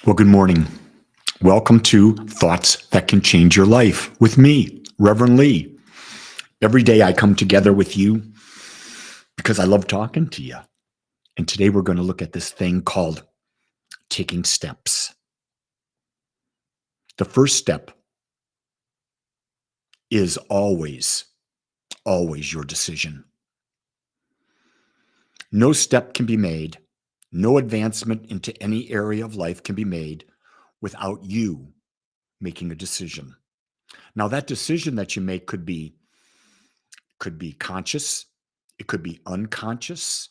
Well, good morning. Welcome to Thoughts That Can Change Your Life with me, Reverend Lee. Every day I come together with you because I love talking to you. And today we're going to look at this thing called taking steps. The first step is always your decision. No step can be made, no advancement into any area of life can be made without you making a decision. Now, that decision that you make could be conscious, it could be unconscious.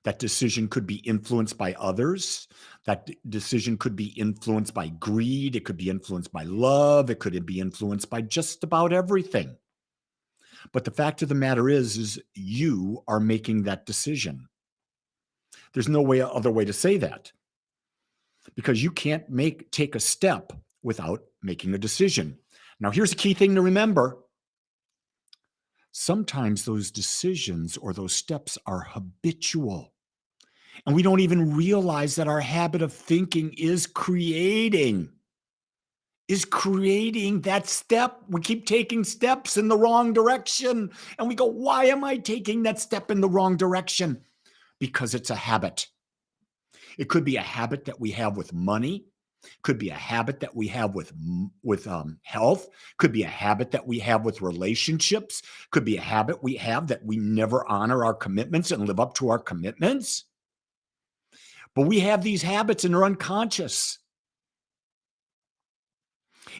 That decision could be influenced by others. That decision could be influenced by greed. It could be influenced by love. It could be influenced by just about everything. But the fact of the matter is you are making that decision. There's no other way to say that, because you can't take a step without making a decision. Now, here's a key thing to remember. Sometimes those decisions or those steps are habitual. And we don't even realize that our habit of thinking is creating that step. We keep taking steps in the wrong direction. And we go, why am I taking that step in the wrong direction? Because it's a habit. It could be a habit that we have with money. Could be a habit that we have with health. Could be a habit that we have with relationships. Could be a habit we have that we never honor our commitments and live up to our commitments. But we have these habits and they're unconscious.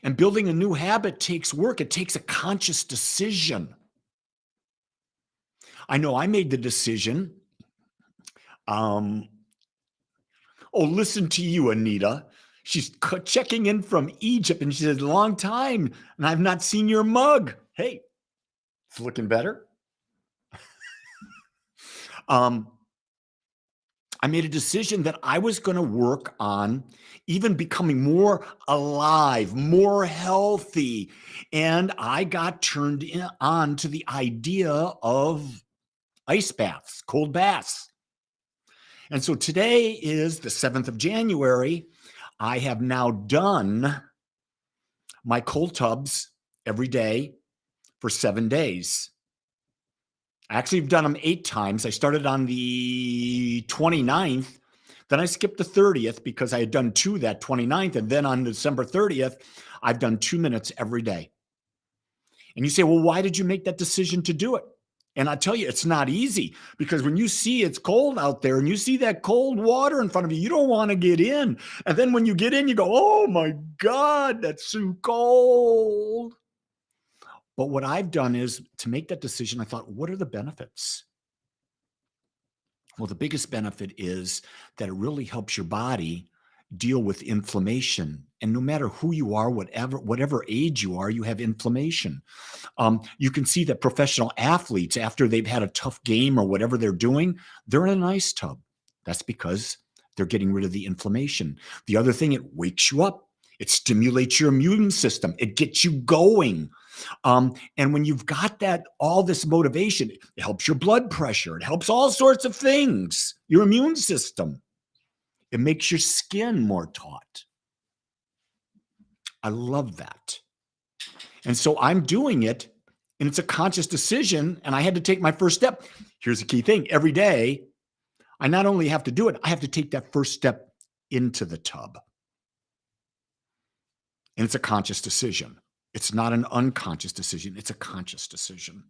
And building a new habit takes work. It takes a conscious decision. I know I made the decision. Listen to you, Anita. She's checking in from Egypt and she says, long time, and I've not seen your mug. Hey, it's looking better. I made a decision that I was going to work on even becoming more alive, more healthy. And I got turned on to the idea of ice baths, cold baths. And so today is the 7th of January. I have now done my cold tubs every day for 7 days. I actually have done them 8 times. I started on the 29th. Then I skipped the 30th because I had done 2 that 29th. And then on December 30th, I've done 2 minutes every day. And you say, well, why did you make that decision to do it? And I tell you, it's not easy, because when you see it's cold out there and you see that cold water in front of you, you don't want to get in. And then when you get in, you go, oh my God, that's so cold. But what I've done is, to make that decision, I thought, what are the benefits? Well, the biggest benefit is that it really helps your body deal with inflammation. And no matter who you are, whatever age you are, you have inflammation. You can see that professional athletes, after they've had a tough game or whatever they're doing, they're in an ice tub. That's because they're getting rid of the inflammation. The other thing, it wakes you up. It stimulates your immune system. It gets you going. And when you've got all this motivation, it helps your blood pressure. It helps all sorts of things, your immune system. It makes your skin more taut. I love that. And so I'm doing it, and it's a conscious decision, and I had to take my first step. Here's the key thing. Every day, I not only have to do it, I have to take that first step into the tub. And it's a conscious decision. It's not an unconscious decision. It's a conscious decision.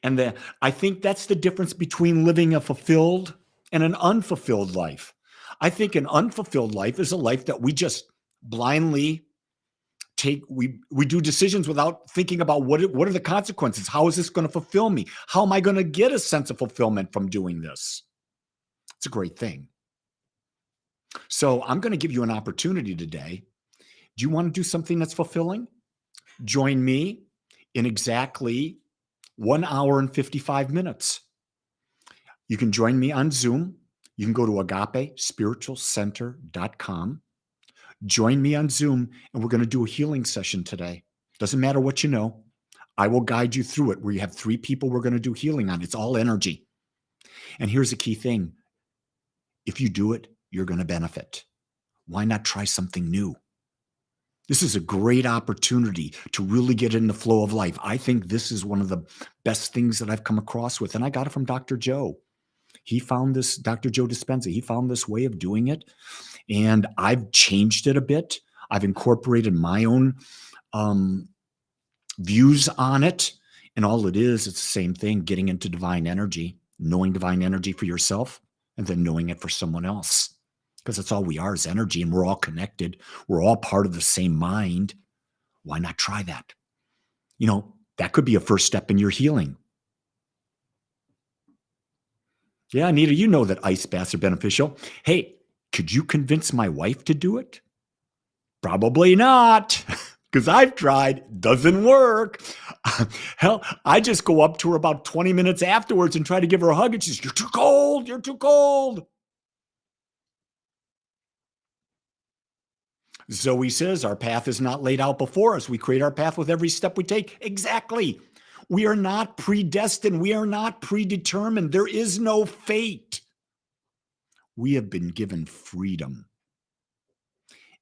And I think that's the difference between living a fulfilled and an unfulfilled life. I think an unfulfilled life is a life that we just blindly take. We do decisions without thinking about what are the consequences. How is this going to fulfill me? How am I going to get a sense of fulfillment from doing this? It's a great thing. So I'm going to give you an opportunity today. Do you want to do something that's fulfilling? Join me in exactly 1 hour and 55 minutes. You can join me on Zoom. You can go to agapespiritualcenter.com. Join me on Zoom, and we're going to do a healing session today. Doesn't matter what you know. I will guide you through it, where you have 3 people we're going to do healing on. It's all energy. And here's the key thing. If you do it, you're going to benefit. Why not try something new? This is a great opportunity to really get in the flow of life. I think this is one of the best things that I've come across with, and I got it from Dr. Joe. He found this, Dr. Joe Dispenza, he found this way of doing it, and I've changed it a bit. I've incorporated my own views on it, and all it is, it's the same thing, getting into divine energy, knowing divine energy for yourself, and then knowing it for someone else. Because that's all we are is energy, and we're all connected. We're all part of the same mind. Why not try that? That could be a first step in your healing. Yeah, Anita, you know that ice baths are beneficial. Hey, could you convince my wife to do it? Probably not, because I've tried. Doesn't work. Hell, I just go up to her about 20 minutes afterwards and try to give her a hug, and she's, "You're too cold. You're too cold." Zoe says our path is not laid out before us. We create our path with every step we take. Exactly. We are not predestined. We are not predetermined. There is no fate. We have been given freedom.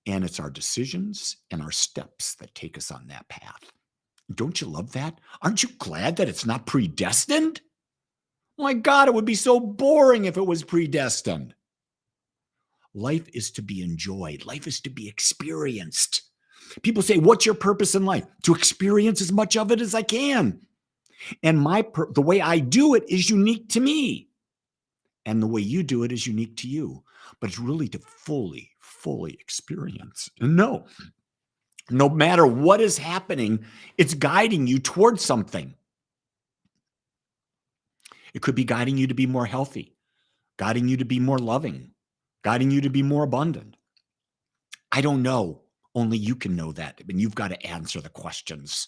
And it's our decisions and our steps that take us on that path. Don't you love that? Aren't you glad that it's not predestined? My God, it would be so boring if it was predestined. Life is to be enjoyed. Life is to be experienced. People say, what's your purpose in life? To experience as much of it as I can. And the way I do it is unique to me. And the way you do it is unique to you. But it's really to fully experience. And no matter what is happening, it's guiding you towards something. It could be guiding you to be more healthy, guiding you to be more loving, guiding you to be more abundant. I don't know. Only you can know that. And you've got to answer the questions.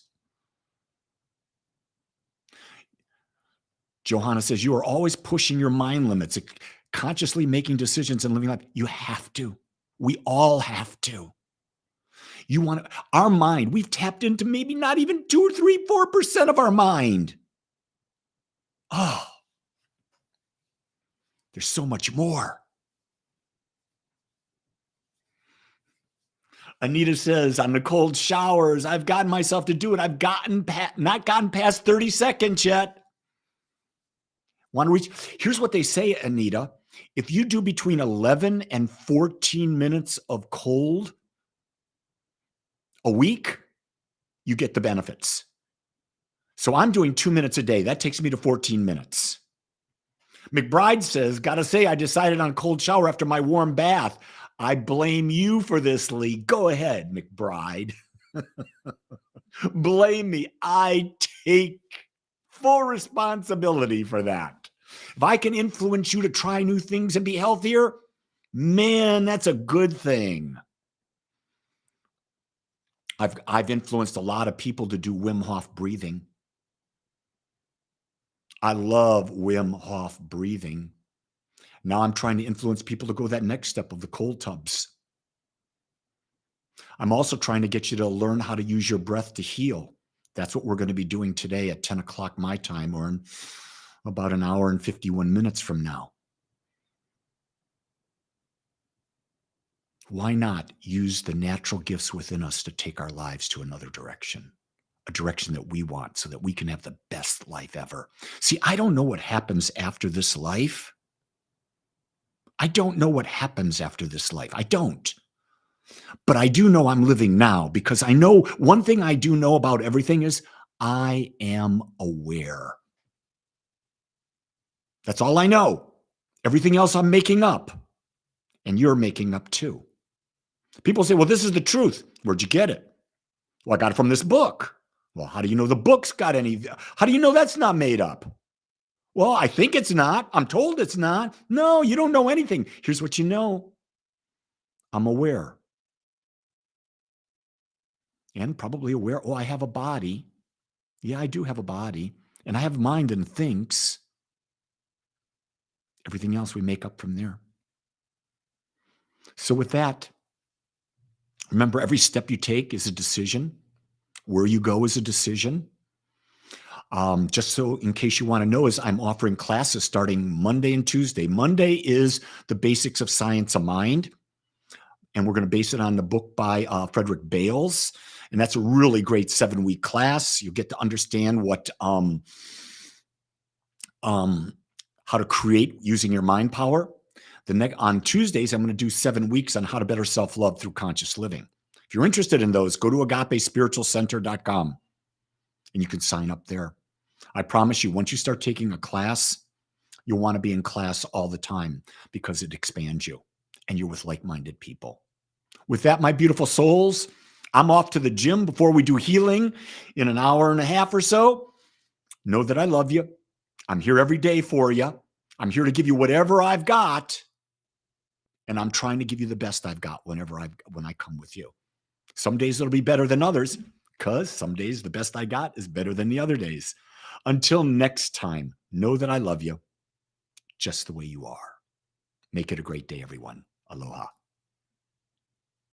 Johanna says, you are always pushing your mind limits, consciously making decisions and living life. You have to. We all have to. Our mind, we've tapped into maybe not even 2 or 3, 4% of our mind. Oh, there's so much more. Anita says, on the cold showers, I've gotten myself to do it. I've not gotten past 30 seconds yet. Want to reach? Here's what they say, Anita. If you do between 11 and 14 minutes of cold a week, you get the benefits. So I'm doing 2 minutes a day. That takes me to 14 minutes. McBride says, gotta say, I decided on cold shower after my warm bath. I blame you for this, Lee. Go ahead, McBride. Blame me. I take full responsibility for that. If I can influence you to try new things and be healthier, man, that's a good thing. I've influenced a lot of people to do Wim Hof breathing. I love Wim Hof breathing. Now I'm trying to influence people to go that next step of the cold tubs. I'm also trying to get you to learn how to use your breath to heal. That's what we're going to be doing today at 10 o'clock my time, or in about an hour and 51 minutes from now. Why not use the natural gifts within us to take our lives to another direction? A direction that we want, so that we can have the best life ever. See, I don't know what happens after this life. I don't know what happens after this life. I don't. But I do know I'm living now, because I know one thing I do know about everything is I am aware. That's all I know. Everything else I'm making up. And you're making up too. People say, well, this is the truth. Where'd you get it? Well, I got it from this book. Well, how do you know the book's got any? How do you know that's not made up? Well, I think it's not. I'm told it's not. No, you don't know anything. Here's what you know. I'm aware. And probably aware, oh, I have a body. Yeah, I do have a body. And I have mind and thinks. Everything else we make up from there. So with that, remember, every step you take is a decision. Where you go is a decision. Just so in case you want to know, is I'm offering classes starting Monday and Tuesday. Monday is the basics of science of mind, and we're going to base it on the book by Frederick Bales, and that's a really great 7-week class. You get to understand what how to create using your mind power. On Tuesdays, I'm going to do 7 weeks on how to better self-love through conscious living. If you're interested in those, go to agapespiritualcenter.com and you can sign up there. I promise you, once you start taking a class, you'll want to be in class all the time because it expands you and you're with like-minded people. With that, my beautiful souls, I'm off to the gym before we do healing in an hour and a half or so. Know that I love you. I'm here every day for you. I'm here to give you whatever I've got. And I'm trying to give you the best I've got when I come with you. Some days it'll be better than others because some days the best I got is better than the other days. Until next time, know that I love you just the way you are. Make it a great day, everyone. Aloha.